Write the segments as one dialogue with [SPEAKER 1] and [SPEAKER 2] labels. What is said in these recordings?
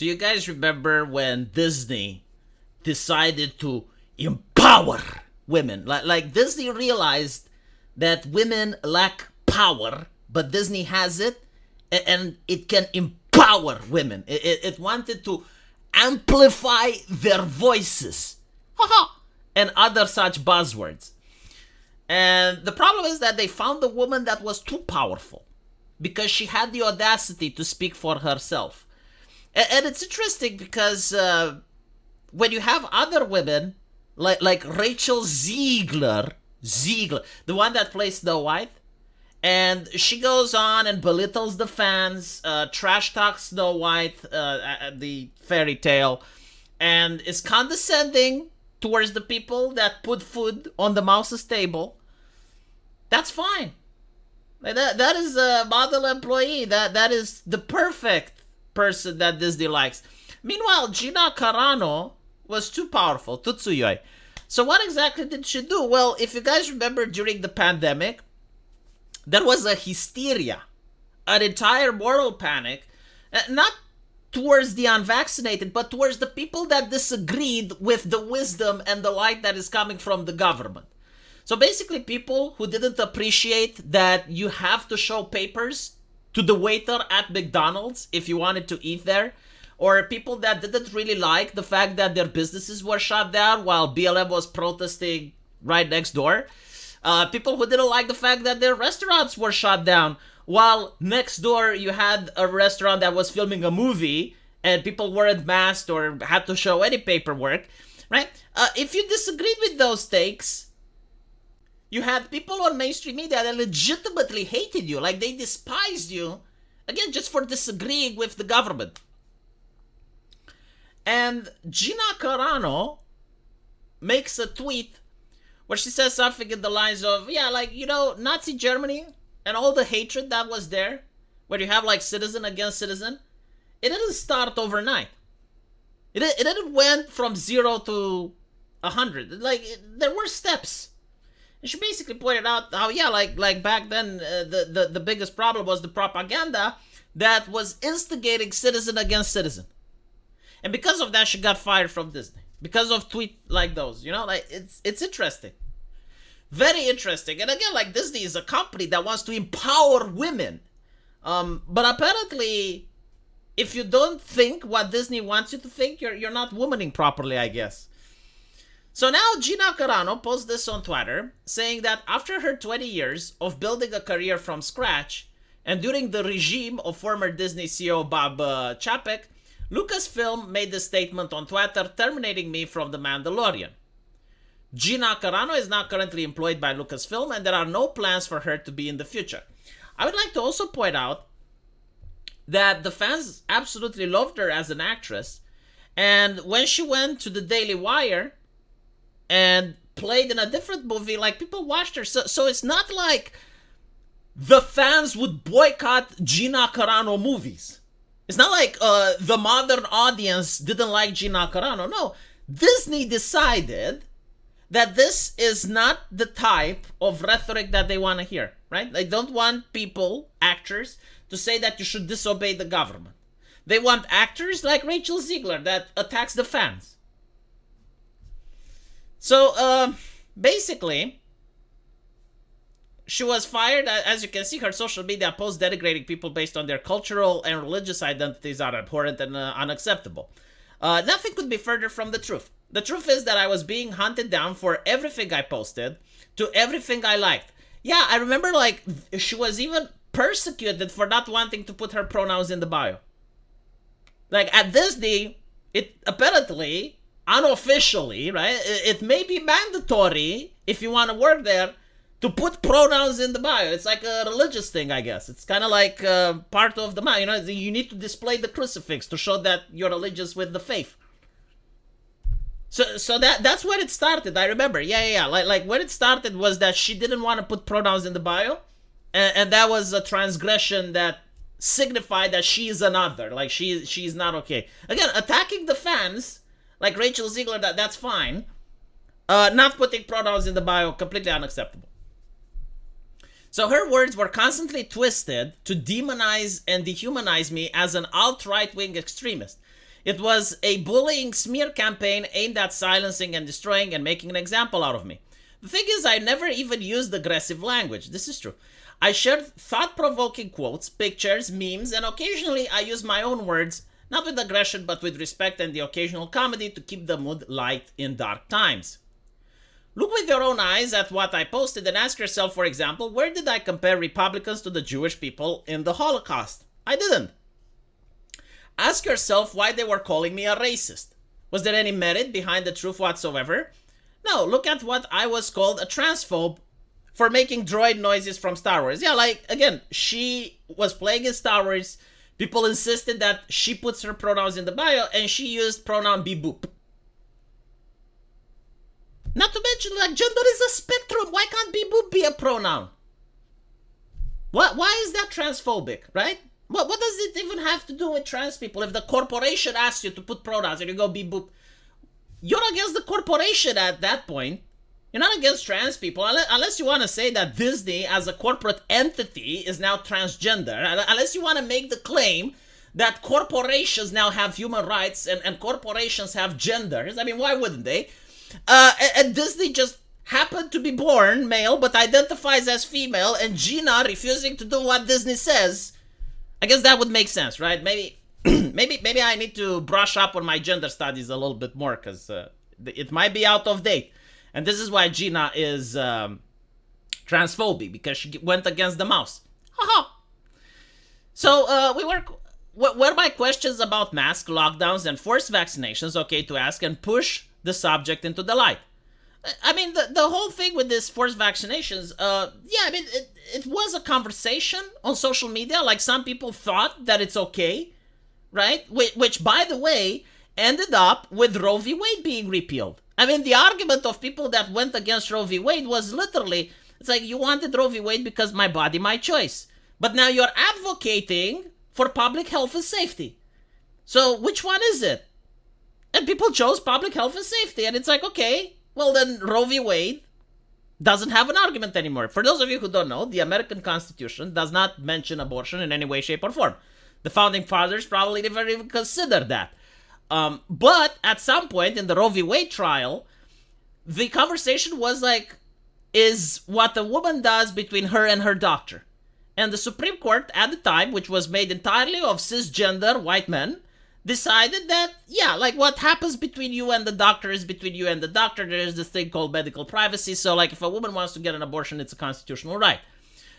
[SPEAKER 1] Do you guys remember when Disney decided to empower women? Like Disney realized that women lack power, but Disney has it, and it can empower women. It wanted to amplify their voices, and other such buzzwords. And the problem is that they found a woman that was too powerful because she had the audacity to speak for herself. And it's interesting because when you have other women like Rachel Ziegler, the one that plays Snow White, and she goes on and belittles the fans, trash talks Snow White, the fairy tale, and is condescending towards the people that put food on the mouse's table. That's fine. That is a model employee. That is the perfect person that Disney likes. Meanwhile, Gina Carano was too powerful, Tutsuyoi. So what exactly did she do? Well, if you guys remember during the pandemic, there was a hysteria, an entire moral panic, not towards the unvaccinated, but towards the people that disagreed with the wisdom and the light that is coming from the government. So basically people who didn't appreciate that you have to show papers to the waiter at McDonald's if you wanted to eat there, or people that didn't really like the fact that their businesses were shut down while BLM was protesting right next door. People who didn't like the fact that their restaurants were shut down while next door you had a restaurant that was filming a movie and people weren't masked or had to show any paperwork, right? If you disagreed with those takes, you had people on mainstream media that legitimately hated you, like they despised you, again, just for disagreeing with the government. And Gina Carano makes a tweet where she says something in the lines of, yeah, like, you know, Nazi Germany and all the hatred that was there, where you have like citizen against citizen, it didn't start overnight. It didn't went from 0 to 100. Like, there were steps. And she basically pointed out how, yeah, like back then, the biggest problem was the propaganda that was instigating citizen against citizen. And because of that, she got fired from Disney. Because of tweets like those, you know, like it's interesting. Very interesting. And again, like Disney is a company that wants to empower women. But apparently, if you don't think what Disney wants you to think, you're not womaning properly, I guess. So now Gina Carano posts this on Twitter, saying that after her 20 years of building a career from scratch, and during the regime of former Disney CEO Bob Chapek, Lucasfilm made this statement on Twitter, terminating me from The Mandalorian. Gina Carano is now currently employed by Lucasfilm, and there are no plans for her to be in the future. I would like to also point out that the fans absolutely loved her as an actress, and when she went to the Daily Wire and played in a different movie, like, people watched her. So it's not like the fans would boycott Gina Carano movies. It's not like the modern audience didn't like Gina Carano. No, Disney decided that this is not the type of rhetoric that they want to hear, right? They don't want people, actors, to say that you should disobey the government. They want actors like Rachel Ziegler that attacks the fans. So, basically, she was fired. As you can see, her social media posts denigrating people based on their cultural and religious identities are abhorrent and unacceptable. Nothing could be further from the truth. The truth is that I was being hunted down for everything I posted, to everything I liked. Yeah, I remember, like, she was even persecuted for not wanting to put her pronouns in the bio. Like, at Disney, it apparently, unofficially, right, it may be mandatory if you want to work there to put pronouns in the bio. It's like a religious thing, I guess. It's kind of like part of the bio. You know, you need to display the crucifix to show that you're religious with the faith. So that's where it started. I remember. Yeah. Like when it started was that she didn't want to put pronouns in the bio, and that was a transgression that signified that she is another. Like she's not okay. Again, attacking the fans like Rachel Ziegler, that's fine. Not putting pronouns in the bio, completely unacceptable. So her words were constantly twisted to demonize and dehumanize me as an alt-right-wing extremist. It was a bullying smear campaign aimed at silencing and destroying and making an example out of me. The thing is, I never even used aggressive language. This is true. I shared thought-provoking quotes, pictures, memes, and occasionally I used my own words, not with aggression, but with respect and the occasional comedy to keep the mood light in dark times. Look with your own eyes at what I posted and ask yourself, for example, where did I compare Republicans to the Jewish people in the Holocaust? I didn't. Ask yourself why they were calling me a racist. Was there any merit behind the truth whatsoever? No, look at what I was called a transphobe for making droid noises from Star Wars. Yeah, like, again, she was playing in Star Wars. People insisted that she puts her pronouns in the bio, and she used pronoun be boop. Not to mention, like, gender is a spectrum. Why can't be boop be a pronoun? Why is that transphobic, right? What does it even have to do with trans people? If the corporation asks you to put pronouns and you go be boop, you're against the corporation at that point. You're not against trans people, unless you want to say that Disney as a corporate entity is now transgender, unless you want to make the claim that corporations now have human rights and corporations have genders. I mean, why wouldn't they? And Disney just happened to be born male but identifies as female, and Gina refusing to do what Disney says. I guess that would make sense, right? Maybe maybe I need to brush up on my gender studies a little bit more, because it might be out of date. And this is why Gina is transphobic, because she went against the mouse. Haha. So were my questions about masks, lockdowns, and forced vaccinations okay to ask and push the subject into the light? I mean, the whole thing with this forced vaccinations, yeah, I mean, it was a conversation on social media. Like, some people thought that it's okay, right? Which, by the way, ended up with Roe v. Wade being repealed. I mean, the argument of people that went against Roe v. Wade was literally, it's like, you wanted Roe v. Wade because my body, my choice. But now you're advocating for public health and safety. So which one is it? And people chose public health and safety. And it's like, okay, well then Roe v. Wade doesn't have an argument anymore. For those of you who don't know, the American Constitution does not mention abortion in any way, shape, or form. The founding fathers probably never even considered that. But at some point in the Roe v. Wade trial, the conversation was like, is what a woman does between her and her doctor. And the Supreme Court at the time, which was made entirely of cisgender white men, decided that, yeah, like, what happens between you and the doctor is between you and the doctor. There is this thing called medical privacy. So, like, if a woman wants to get an abortion, it's a constitutional right.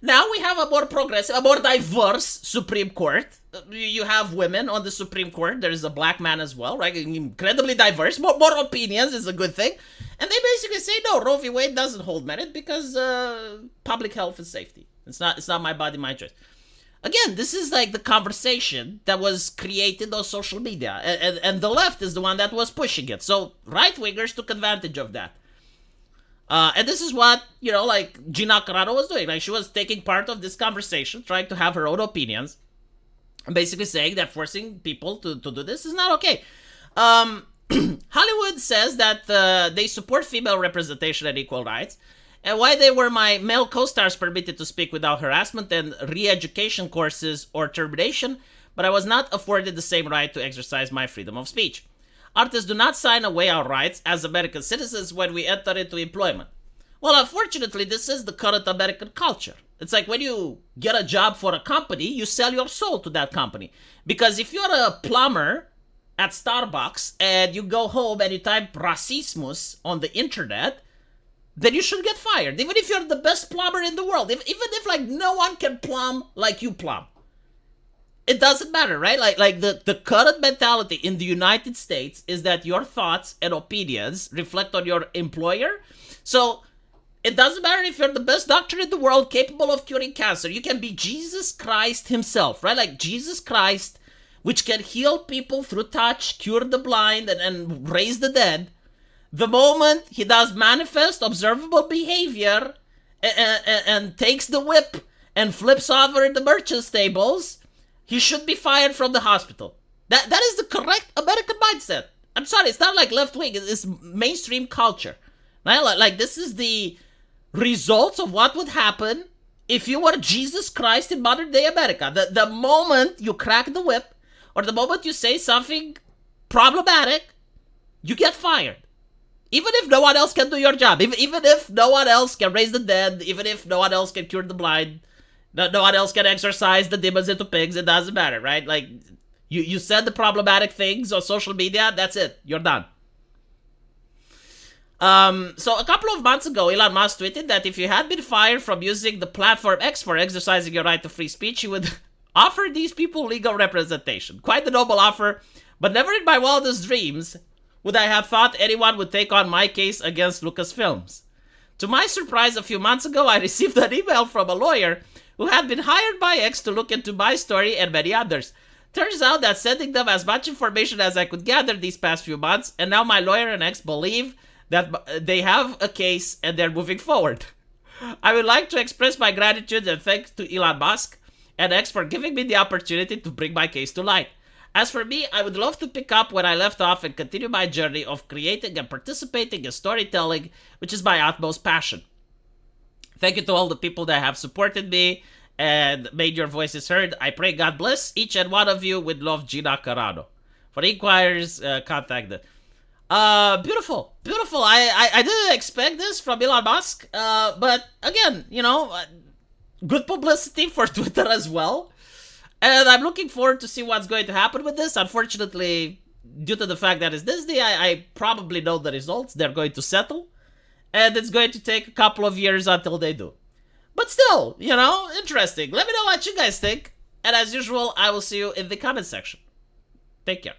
[SPEAKER 1] Now we have a more progressive, a more diverse Supreme Court. You have women on the Supreme Court. There is a black man as well, right? Incredibly diverse. More opinions is a good thing. And they basically say, no, Roe v. Wade doesn't hold merit because public health and safety. It's not my body, my choice. Again, this is like the conversation that was created on social media. And the left is the one that was pushing it. So right-wingers took advantage of that. And this is what, like Gina Carano was doing. Like, she was taking part of this conversation, trying to have her own opinions, and basically saying that forcing people to do this is not okay. Hollywood says that they support female representation and equal rights, and why they were my male co-stars permitted to speak without harassment and re-education courses or termination, but I was not afforded the same right to exercise my freedom of speech. Artists do not sign away our rights as American citizens when we enter into employment. Well, unfortunately, this is the current American culture. It's like when you get a job for a company, you sell your soul to that company. Because if you're a plumber at Starbucks and you go home and you type racismus on the internet, then you should get fired. Even if you're the best plumber in the world. Even if like no one can plumb like you plumb. It doesn't matter, right? Like the current mentality in the United States is that your thoughts and opinions reflect on your employer. So it doesn't matter if you're the best doctor in the world capable of curing cancer. You can be Jesus Christ himself, right? Like Jesus Christ, which can heal people through touch, cure the blind, and raise the dead. The moment he does manifest, observable behavior and takes the whip and flips over the merchant's tables, he should be fired from the hospital. That is the correct American mindset. I'm sorry, it's not like left wing. It's mainstream culture. Right? Like this is the results of what would happen if you were Jesus Christ in modern day America. The moment you crack the whip, or the moment you say something problematic, you get fired. Even if no one else can do your job, even if no one else can raise the dead, even if no one else can cure the blind, no one else can exorcise the demons into pigs, it doesn't matter, right? Like, you said the problematic things on social media, that's it, you're done. So a couple of months ago, Elon Musk tweeted that if you had been fired from using the platform X for exercising your right to free speech, he would offer these people legal representation. Quite the noble offer, but never in my wildest dreams would I have thought anyone would take on my case against Lucasfilms. To my surprise, a few months ago, I received an email from a lawyer who had been hired by X to look into my story and many others. Turns out that sending them as much information as I could gather these past few months, and now my lawyer and X believe that they have a case and they're moving forward. I would like to express my gratitude and thanks to Elon Musk and X for giving me the opportunity to bring my case to light. As for me, I would love to pick up where I left off and continue my journey of creating and participating in storytelling, which is my utmost passion. Thank you to all the people that have supported me and made your voices heard. I pray God bless each and one of you. With love, Gina Carano. For inquiries, contact them. Beautiful. I didn't expect this from Elon Musk, but again, good publicity for Twitter as well. And I'm looking forward to see what's going to happen with this. Unfortunately, due to the fact that it's Disney, I probably know the results. They're going to settle. And it's going to take a couple of years until they do. But still, interesting. Let me know what you guys think. And as usual, I will see you in the comment section. Take care.